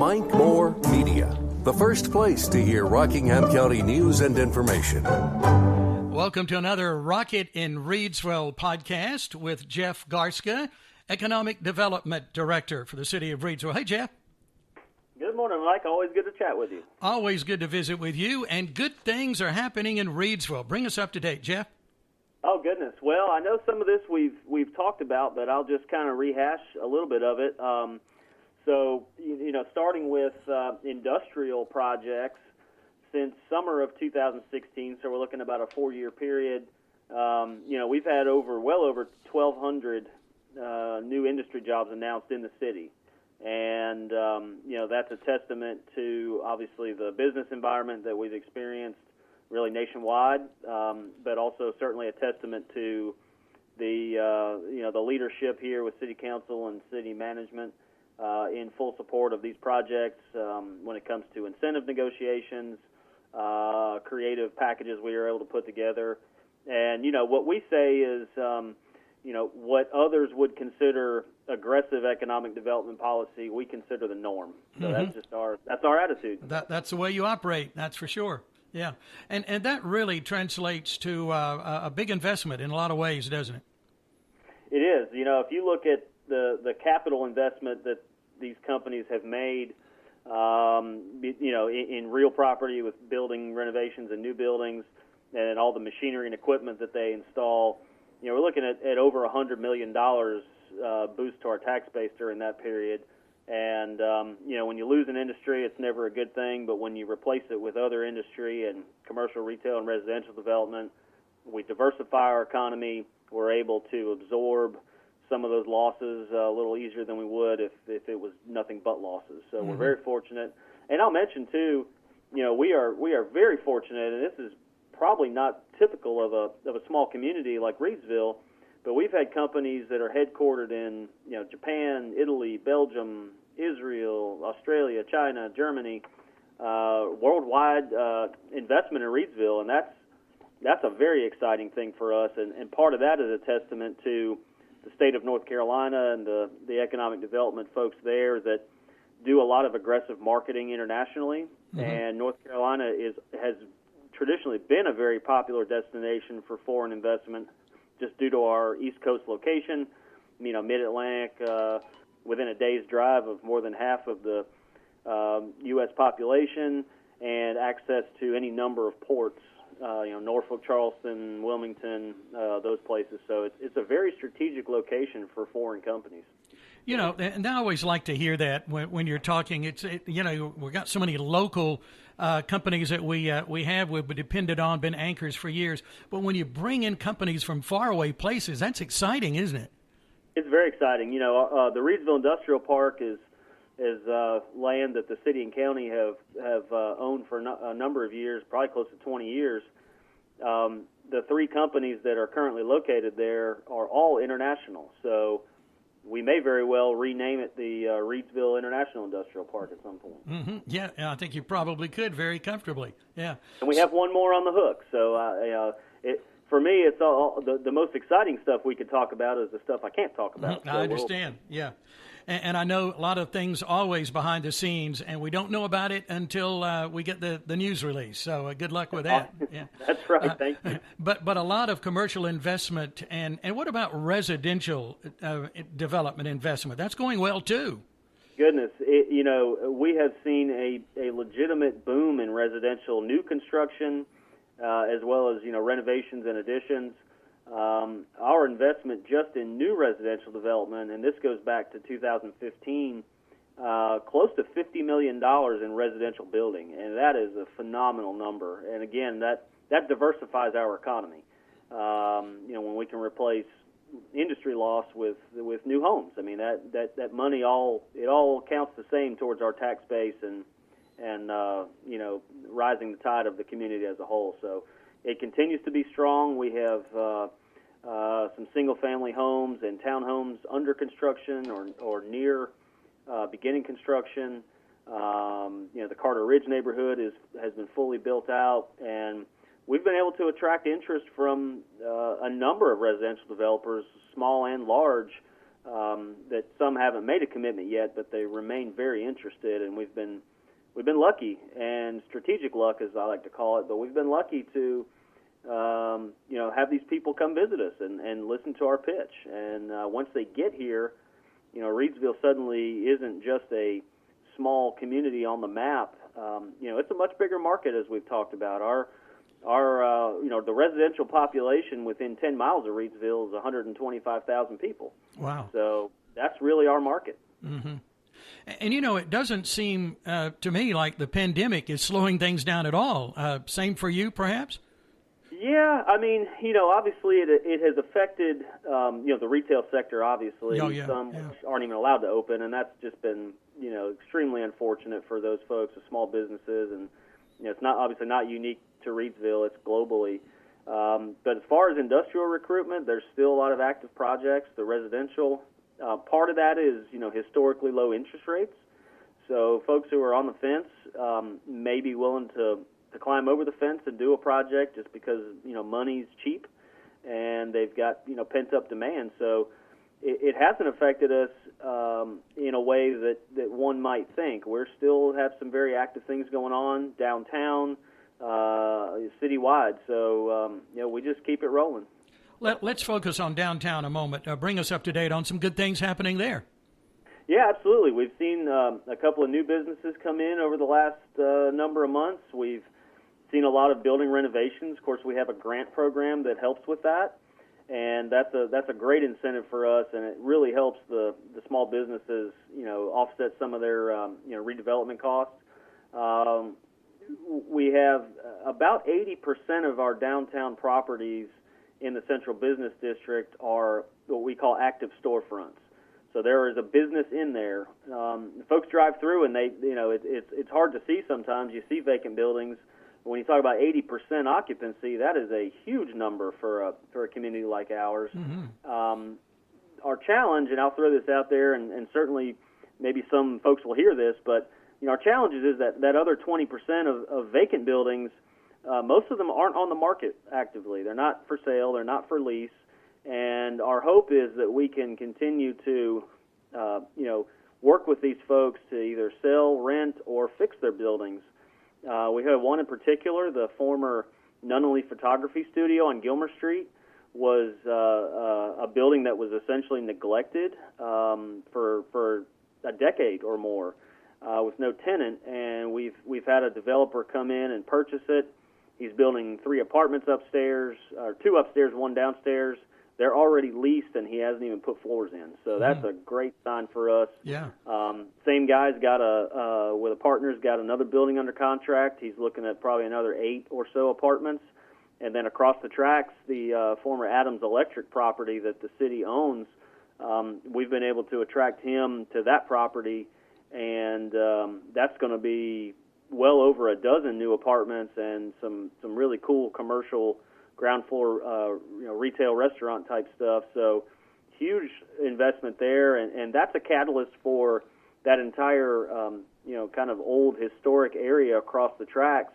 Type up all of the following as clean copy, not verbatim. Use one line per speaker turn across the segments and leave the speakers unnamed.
Mike Moore Media, the first place to hear Rockingham County news and information.
Welcome to another Rocket in Reidsville podcast with Jeff Garstka, Economic Development Director for the City of Reidsville. Hey, Jeff.
Good morning, Mike. Always good to chat with you.
Always good to visit with you, and good things are happening in Reidsville. Bring us up to date, Jeff.
Oh, goodness. Well, I know some of this we've talked about, but I'll just kind of rehash a little bit of it. So, starting with industrial projects, since summer of 2016, so we're looking about a 4-year period, we've had well over 1,200 new industry jobs announced in the city. And, that's a testament to, obviously, the business environment that we've experienced really nationwide, but also certainly a testament to the leadership here with City Council and City Management in full support of these projects when it comes to incentive negotiations, creative packages we are able to put together. And, what we say is, what others would consider aggressive economic development policy, we consider the norm. So that's our attitude.
That's the way you operate, that's for sure. Yeah, and that really translates to a big investment in a lot of ways, doesn't it?
It is. If you look at the capital investment that these companies have made, in real property with building renovations and new buildings, and all the machinery and equipment that they install, we're looking at over $100 million boost to our tax base during that period. And, when you lose an industry, it's never a good thing, but when you replace it with other industry and commercial, retail, and residential development, we diversify our economy. We're able to absorb some of those losses a little easier than we would if it was nothing but losses. So we're very fortunate. And I'll mention, too, we are very fortunate, and this is probably not typical of a small community like Reidsville, but we've had companies that are headquartered in Japan, Italy, Belgium, Israel, Australia, China, Germany, worldwide investment in Reidsville, and that's a very exciting thing for us. And part of that is a testament to the state of North Carolina and the economic development folks there that do a lot of aggressive marketing internationally. And North Carolina has traditionally been a very popular destination for foreign investment, just due to our East Coast location, Mid-Atlantic, within a day's drive of more than half of the U.S. population, and access to any number of ports, Norfolk, Charleston, Wilmington, those places. So it's a very strategic location for foreign companies.
And I always like to hear that when you're talking. We've got so many local companies that we've depended on, been anchors for years. But when you bring in companies from faraway places, that's exciting, isn't it?
It's very exciting. The Reidsville Industrial Park is land that the city and county have owned for a number of years, probably close to 20 years. The 3 companies that are currently located there are all international. So we may very well rename it the Reidsville International Industrial Park at some point.
Yeah, I think you probably could very comfortably. Yeah,
and we have one more on the hook. So for me, it's all the most exciting stuff we could talk about is the stuff I can't talk about.
I understand. Yeah, and I know a lot of things always behind the scenes, and we don't know about it until we get the news release. So good luck with that. Yeah,
that's right. Thank you.
But a lot of commercial investment, and what about residential development investment? That's going well too.
Goodness, we have seen a legitimate boom in residential new construction, as well as renovations and additions. Our investment just in new residential development, and this goes back to 2015, close to $50 million in residential building, and that is a phenomenal number. And again, that diversifies our economy. When we can replace industry loss with new homes, I mean that money all counts the same towards our tax base and rising the tide of the community as a whole. So it continues to be strong. We have some single-family homes and townhomes under construction or near beginning construction. The Carter Ridge neighborhood has been fully built out, and we've been able to attract interest from a number of residential developers, small and large, that some haven't made a commitment yet, but they remain very interested, and we've been lucky, and strategic luck, as I like to call it, but we've been lucky to have these people come visit us and listen to our pitch. And once they get here, Reidsville suddenly isn't just a small community on the map. It's a much bigger market, as we've talked about. Our the residential population within 10 miles of Reidsville is 125,000 people.
Wow.
So that's really our market.
Mm-hmm. And, it doesn't seem to me like the pandemic is slowing things down at all. Same for you, perhaps?
Yeah, I mean, obviously it has affected, the retail sector, obviously.
Oh, yeah.
Some aren't even allowed to open, and that's just been, extremely unfortunate for those folks, the small businesses. And, it's obviously not unique to Reidsville, it's globally. But as far as industrial recruitment, there's still a lot of active projects. The residential part of that is, historically low interest rates. So folks who are on the fence may be willing to climb over the fence and do a project just because, money's cheap and they've got, pent-up demand. So it hasn't affected us in a way that one might think. We still have some very active things going on downtown, citywide. So, we just keep it rolling.
Let's focus on downtown a moment. Bring us up to date on some good things happening there.
Yeah, absolutely. We've seen a couple of new businesses come in over the last number of months. We've seen a lot of building renovations. Of course, we have a grant program that helps with that, and that's a great incentive for us, and it really helps the small businesses, offset some of their redevelopment costs. We have about 80% of our downtown properties in the Central Business District are what we call active storefronts. So there is a business in there. Folks drive through, and it's hard to see sometimes. You see vacant buildings. When you talk about 80% occupancy, that is a huge number for a community like ours. Mm-hmm. Our challenge, and I'll throw this out there, and certainly maybe some folks will hear this, but our challenge is that other 20% of vacant buildings, most of them aren't on the market actively. They're not for sale. They're not for lease. And our hope is that we can continue to, work with these folks to either sell, rent, or fix their buildings. We have one in particular, the former Nunnally Photography Studio on Gilmer Street, was a building that was essentially neglected for a decade or more with no tenant, and we've had a developer come in and purchase it. He's building 3 apartments upstairs, or 2 upstairs, 1 downstairs. They're already leased, and he hasn't even put floors in. So that's a great sign for us.
Yeah.
Same guy's got with a partner's got another building under contract. He's looking at probably another 8 or so apartments. And then across the tracks, the former Adams Electric property that the city owns, we've been able to attract him to that property, and that's going to be well over a dozen new apartments and some really cool commercial ground floor, retail restaurant type stuff. So huge investment there, and that's a catalyst for that entire, kind of old historic area across the tracks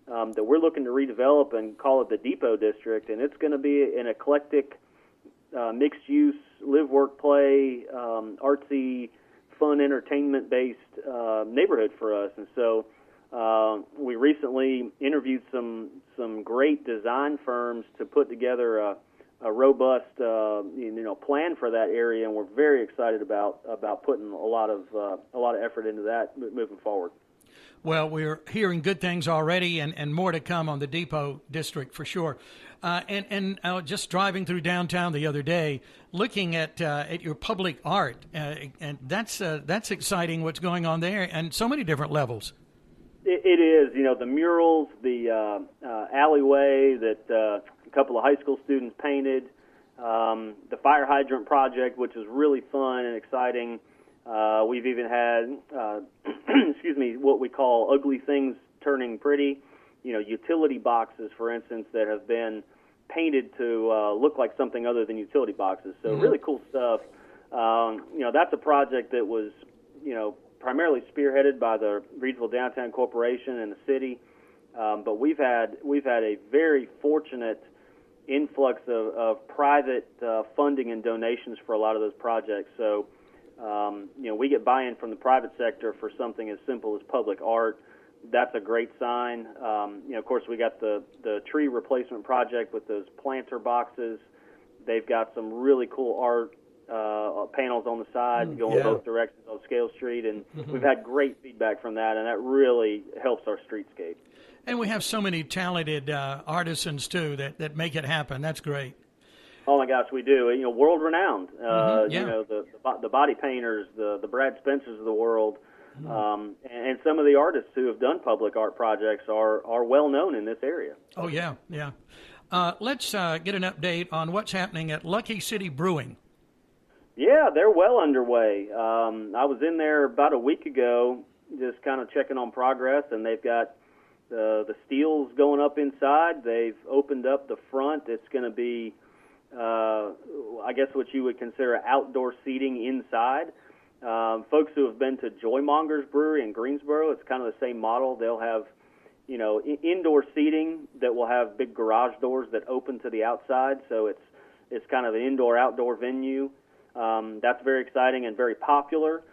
that we're looking to redevelop and call it the Depot District. And it's going to be an eclectic, mixed-use, live, work, play, artsy, fun, entertainment-based neighborhood for us. And so we recently interviewed some great design firms to put together a robust plan for that area, and we're very excited about putting a lot of effort into that moving forward.
Well, we're hearing good things already, and more to come on the Depot District for sure. And just driving through downtown the other day, looking at your public art, and that's exciting. What's going on there, and so many different levels.
It is, the murals, the alleyway that a couple of high school students painted, the fire hydrant project, which is really fun and exciting. We've even had, what we call ugly things turning pretty. Utility boxes, for instance, that have been painted to look like something other than utility boxes. So really cool stuff. That's a project that was, primarily spearheaded by the Reidsville Downtown Corporation and the city, but we've had a very fortunate influx of private funding and donations for a lot of those projects. So, we get buy-in from the private sector for something as simple as public art. That's a great sign. Of course, we got the tree replacement project with those planter boxes. They've got some really cool art panels on the side going both directions on Scale Street, and we've had great feedback from that, and that really helps our streetscape.
And we have so many talented artisans, too, that make it happen. That's great.
Oh, my gosh, we do. World renowned. The body painters, the Brad Spencers of the world, and some of the artists who have done public art projects are well known in this area.
Oh, yeah. Let's get an update on what's happening at Lucky City Brewing. Yeah,
they're well underway. I was in there about a week ago just kind of checking on progress, and they've got the steels going up inside. They've opened up the front. It's going to be, I guess, what you would consider outdoor seating inside. Folks who have been to Joymongers Brewery in Greensboro, it's kind of the same model. They'll have, indoor seating that will have big garage doors that open to the outside. So it's kind of an indoor-outdoor venue. That's very exciting and very popular.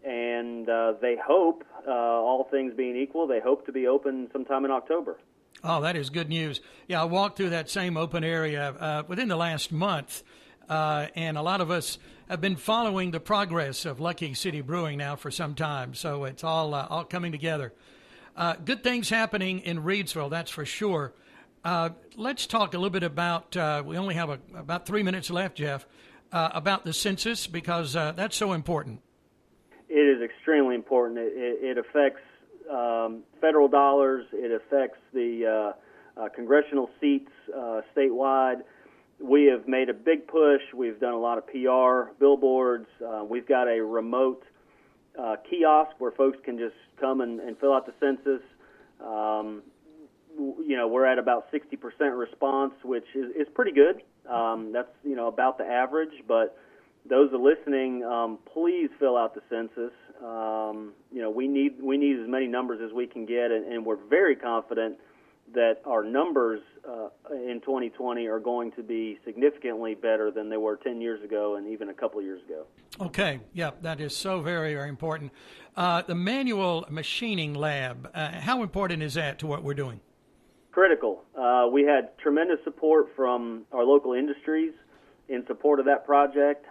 And they hope, all things being equal, they hope to be open sometime in October.
Oh, that is good news. Yeah, I walked through that same open area within the last month, and a lot of us have been following the progress of Lucky City Brewing now for some time, so it's all coming together. Good things happening in Reidsville, that's for sure. Let's talk a little bit about, we only have about 3 minutes left, Jeff, about the census, because that's so important.
It is extremely important. It affects federal dollars. It affects the congressional seats statewide. We have made a big push. We've done a lot of PR, billboards. We've got a remote kiosk where folks can just come and fill out the census. We're at about 60% response, which is pretty good. That's about the average, but those are listening, please fill out the census. We need as many numbers as we can get, and we're very confident that our numbers in 2020 are going to be significantly better than they were 10 years ago and even a couple of years ago.
Okay, yeah, that is so very, very important. The manual machining lab, how important is that to what we're doing?
Critical. We had tremendous support from our local industries in support of that project.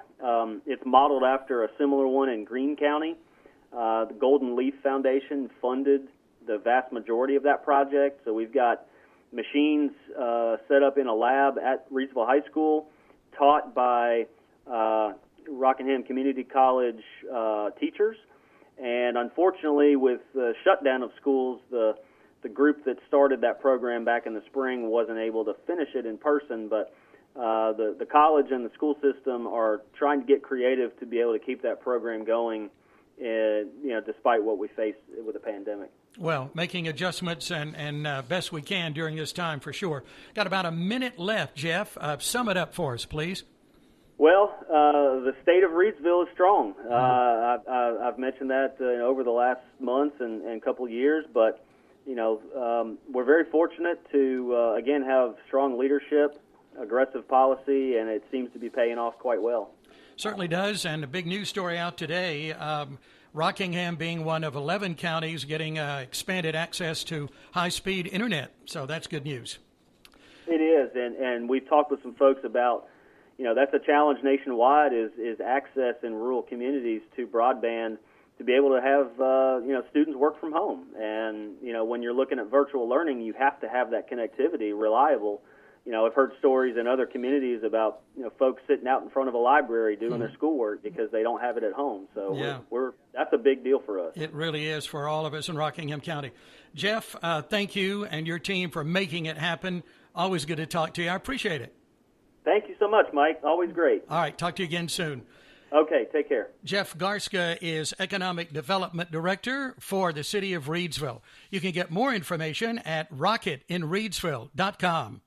It's modeled after a similar one in Greene County. The Golden Leaf Foundation funded the vast majority of that project. So we've got machines set up in a lab at Reidsville High School, taught by Rockingham Community College teachers. And unfortunately, with the shutdown of schools, the group that started that program back in the spring wasn't able to finish it in person, but the college and the school system are trying to get creative to be able to keep that program going, despite what we face with the pandemic.
Well, making adjustments and best we can during this time for sure. Got about a minute left, Jeff. Sum it up for us, please.
Well, the state of Reidsville is strong. I've mentioned that over the last months and couple of years, but we're very fortunate to again have strong leadership, aggressive policy, and it seems to be paying off quite well.
Certainly does, and a big news story out today, Rockingham being one of 11 counties getting expanded access to high-speed internet, so that's good news.
It is, and we've talked with some folks about, that's a challenge nationwide is access in rural communities to broadband to be able to have, students work from home. And, when you're looking at virtual learning, you have to have that connectivity reliable. I've heard stories in other communities about, folks sitting out in front of a library doing their schoolwork because they don't have it at home. So
yeah.
That's a big deal for us.
It really is for all of us in Rockingham County. Jeff, thank you and your team for making it happen. Always good to talk to you. I appreciate it.
Thank you so much, Mike. Always great.
All right. Talk to you again soon.
Okay. Take care.
Jeff Garstka is Economic Development Director for the City of Reidsville. You can get more information at rocketinreidsville.com.